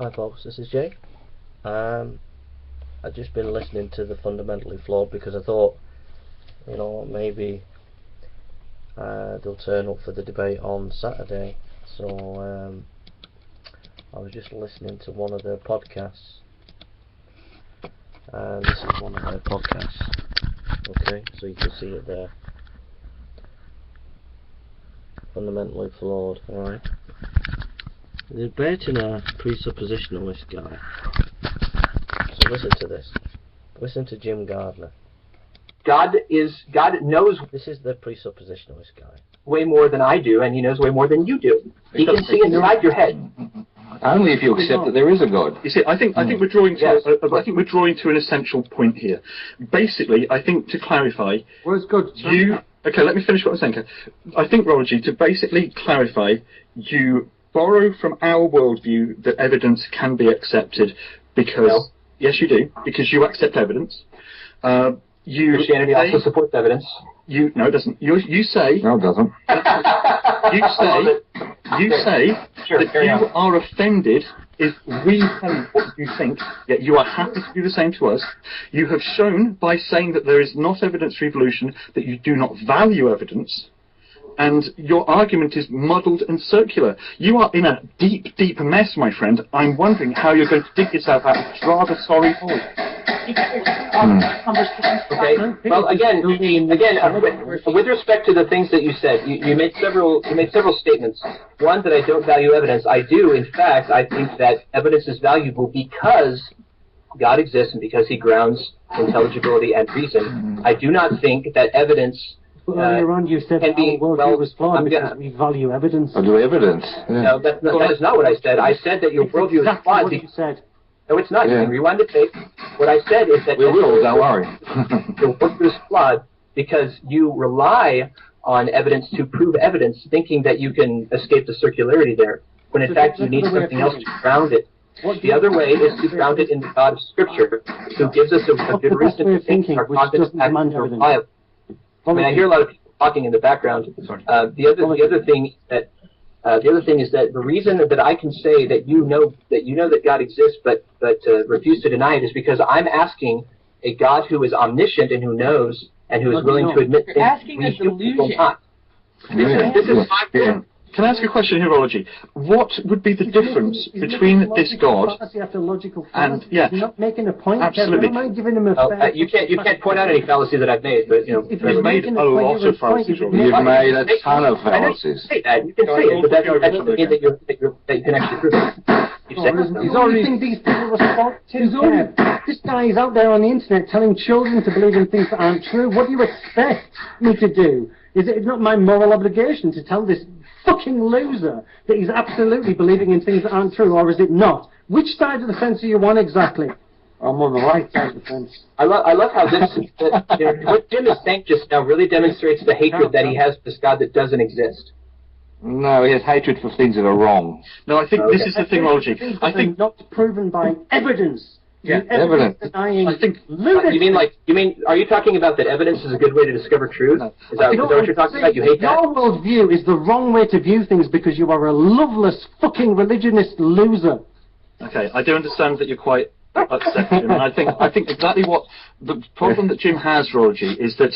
Hi folks, this is Jake. I've just been listening to the Fundamentally Flawed because I thought, maybe they'll turn up for the debate on Saturday. So I was just listening to one of their podcasts. This is one of their podcasts. Okay, so you can see it there. Fundamentally Flawed, alright. They're debating a presuppositionalist guy. So listen to this. Listen to Jim Gardner. God knows This is the presuppositionalist guy. way more than I do, and he knows way more than you do. He can see inside your head. Only if you accept that there is a God. You see, I think we're drawing to I think we're drawing to an essential point here. Basically, I think to clarify, Well, it's good. Okay, let me finish what I'm saying. I think, Rology, to basically clarify, you borrow from our worldview that evidence can be accepted because... No. Yes, you do, because you accept evidence. Christianity also supports evidence. No, it doesn't. You say... No, it doesn't. You say Sure, that you are offended if we tell you what you think, yet you are happy to do the same to us. You have shown by saying that there is not evidence for evolution that you do not value evidence, and your argument is muddled and circular. You are in a deep, deep mess, my friend. I'm wondering how you're going to dig yourself out of this rather sorry hole. Okay. Well, again, with respect to the things that you said, you made several statements. One, that I don't value evidence. I do. In fact, I think that evidence is valuable because God exists and because He grounds intelligibility and reason. I do not think that evidence. Earlier on, you said our worldview was flawed because we value evidence. Value evidence. Yeah. No, that is not what I said. I said that your worldview is flawed. What you said. No, it's not. Yeah. You can rewind the tape. What I said is that We will, don't worry. your worldview is flawed because you rely on evidence to prove evidence, thinking that you can escape the circularity there, when in fact you need something else to ground it. The other way is to ground it in the God of Scripture, who gives us a good reason to think our cognitive actions are reliable. I mean, I hear a lot of people talking in the background. The other thing is that the reason that I can say that you know that God exists, but refuse to deny it, is because I'm asking a God who is omniscient and who knows and who is willing to admit things we people not. This is my point. Can I ask a question here, Rology? What would be the difference between this God and... Yeah, you're not making a point. absolutely. Am I giving him a You can't point out any fallacy that I've made, but if You've made a lot of fallacies, Rology. You've made a ton of fallacies. You can say it, but that doesn't mean that you can actually prove it. You've said it. You think these people respond to? This guy is out there on the internet telling children to believe in things that aren't true. What do you expect me to do? Is it not my moral obligation to tell this fucking loser that he's absolutely believing in things that aren't true, or is it not? Which side of the fence are you on exactly? I'm on the right side of the fence. I love how what Jim is saying just now really demonstrates the hatred that he has for this God that doesn't exist. No, he has hatred for things that are wrong. No, I think this is the thing, Rology. I think... Not proven by evidence. Yeah, evidence. I think You mean? Are you talking about that evidence is a good way to discover truth? Is that what you're talking about? You hate that? Your worldview is the wrong way to view things because you are a loveless fucking religionist loser. Okay, I do understand that you're quite upset, Jim, and I think exactly what the problem that Jim has, Rology, is that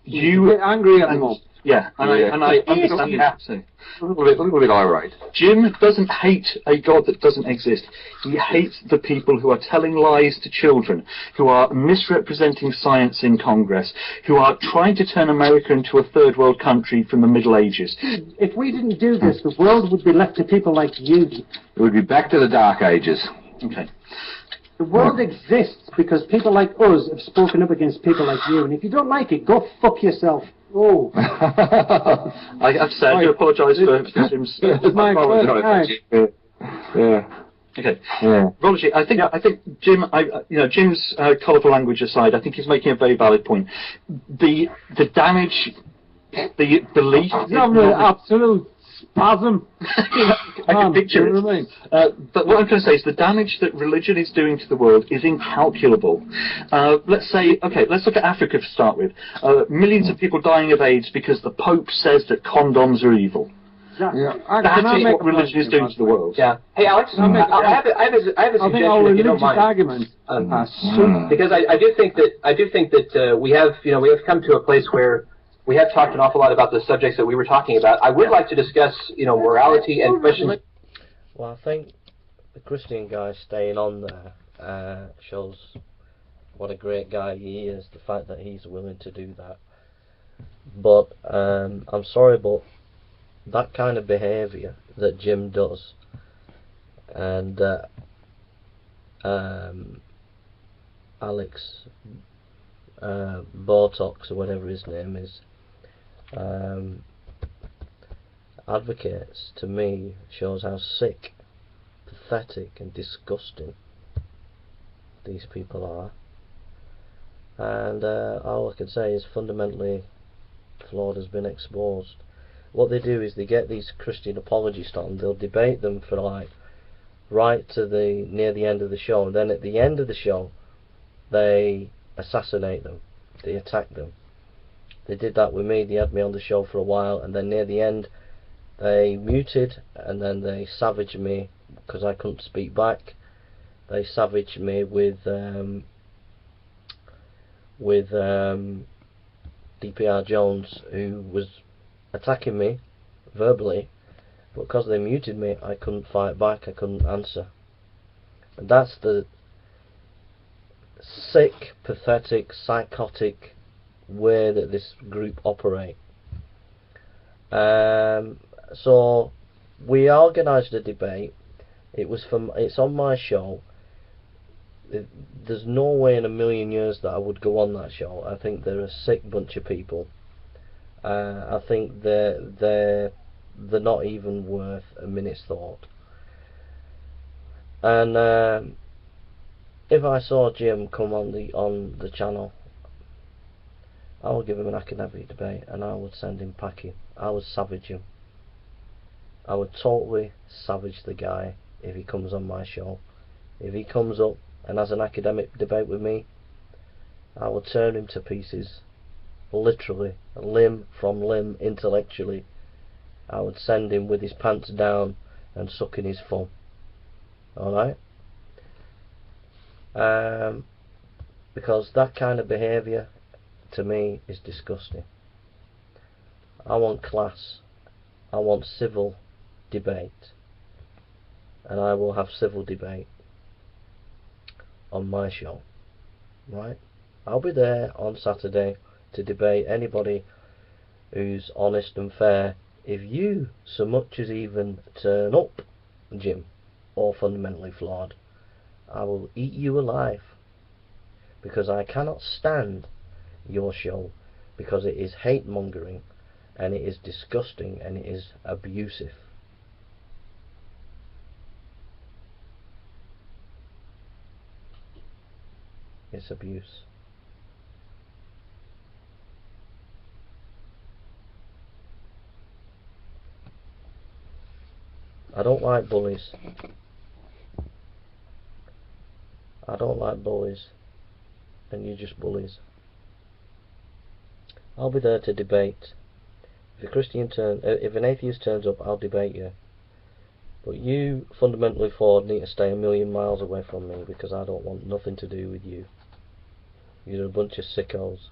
you get angry at them. Yeah, and I understand you have to. A little bit irate. Jim doesn't hate a God that doesn't exist. He hates the people who are telling lies to children, who are misrepresenting science in Congress, who are trying to turn America into a third world country from the Middle Ages. If we didn't do this, the world would be left to people like you. It would be back to the Dark Ages. Okay. The world exists because people like us have spoken up against people like you, and if you don't like it, go fuck yourself. Oh. I have said, I do apologise for Jim's... Yeah. Okay. Yeah. Rology, I think Jim, Jim's colourful language aside, I think he's making a very valid point. The damage, the belief... Absolute spasm. I can picture it. But what I'm going to say is the damage that religion is doing to the world is incalculable. Let's look at Africa to start with. Millions of people dying of AIDS because the Pope says that condoms are evil. exactly. Yeah. That is what religion is doing to the world. Yeah. Hey, Alex, I have a I think our suggestion if you don't religious mind. arguments are so Because I do think that we have come to a place where we have talked an awful lot about the subjects that we were talking about. I would like to discuss morality and questions. Well, I think the Christian guy staying on there shows what a great guy he is, the fact that he's willing to do that. But I'm sorry, but that kind of behaviour that Jim does, and Alex Botox, or whatever his name is, advocates, to me, shows how sick, pathetic and disgusting these people are. And all I can say is fundamentally flawed, has been exposed. What they do is they get these Christian apologists on, they'll debate them for like right to the near the end of the show, and then at the end of the show they assassinate them, they attack them. They did that with me. They had me on the show for a while, and then near the end they muted, and then they savaged me because I couldn't speak back. They savaged me with DPR Jones, who was attacking me verbally, but because they muted me I couldn't fight back, I couldn't answer. And that's the sick, pathetic, psychotic way that this group operate. So we organised a debate. It's on my show. There's no way in a million years that I would go on that show. I think they're a sick bunch of people. I think they're not even worth a minute's thought. And if I saw Jim come on the channel, I would give him an academic debate, and I would send him packing. I would savage him. I would totally savage the guy if he comes on my show. If he comes up and has an academic debate with me, I will turn him to pieces, literally, limb from limb, intellectually. I would send him with his pants down and sucking his thumb. Alright? Because that kind of behaviour, to me, is disgusting. I want class. I want civil debate. And I will have civil debate on my show. Right? I'll be there on Saturday to debate anybody who's honest and fair. If you so much as even turn up, Jim, or fundamentally flawed, I will eat you alive, because I cannot stand your show, because it is hate mongering, and it is disgusting, and it is abusive. It's abuse. I don't like bullies. I don't like bullies, and you just bullies. I'll be there to debate. If an atheist turns up, I'll debate you. But you, fundamentally flawed, need to stay a million miles away from me, because I don't want nothing to do with you. You're a bunch of sickos.